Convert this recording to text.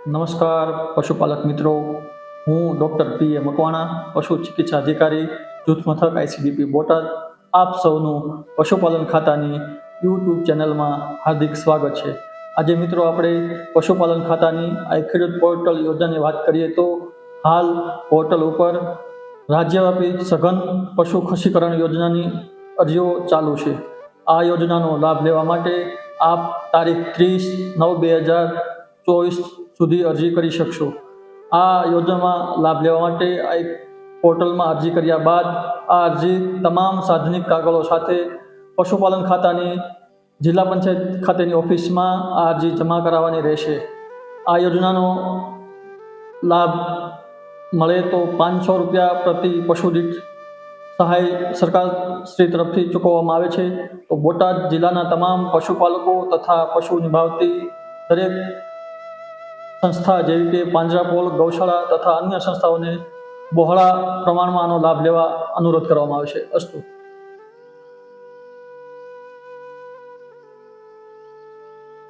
નમસ્કાર પશુપાલક મિત્રો, હું ડૉક્ટર પી એ મકવાણા, પશુ ચિકિત્સા અધિકારી, જૂથ મથક આઈસીડીપી બોટાદ. આપ સૌનું પશુપાલન ખાતાની યુટ્યુબ ચેનલમાં હાર્દિક સ્વાગત છે. આજે મિત્રો આપણે પશુપાલન ખાતાની આ ખેડૂત પોર્ટલ યોજનાની વાત કરીએ તો હાલ પોર્ટલ ઉપર રાજ્યવ્યાપી સઘન પશુ ખસીકરણ યોજનાની અરજીઓ ચાલુ છે. આ યોજનાનો લાભ લેવા માટે આપ તારીખ 30/9/2024 સુધી અરજી કરી શકશો. આ યોજનામાં લાભ લેવા માટે આ પોર્ટલમાં અરજી કર્યા બાદ આ અરજી તમામ સાર્વજનિક કાગળો સાથે પશુપાલન ખાતાની જિલ્લા પંચાયત ખાતેની ઓફિસમાં આ અરજી જમા કરાવવાની રહેશે. આ યોજનાનો લાભ મળે તો ₹500 પ્રતિ પશુ દીઠ સહાય સરકાર શ્રી તરફથી ચૂકવવામાં આવે છે. તો બોટાદ જિલ્લાના તમામ પશુપાલકો તથા પશુ નિભાવતી દરેક સંસ્થા જેવી કે પાંજરાપોળ, ગૌશાળા તથા અન્ય સંસ્થાઓને બહોળા પ્રમાણમાં આનો લાભ લેવા અનુરોધ કરવામાં આવે છે. અસ્તુ.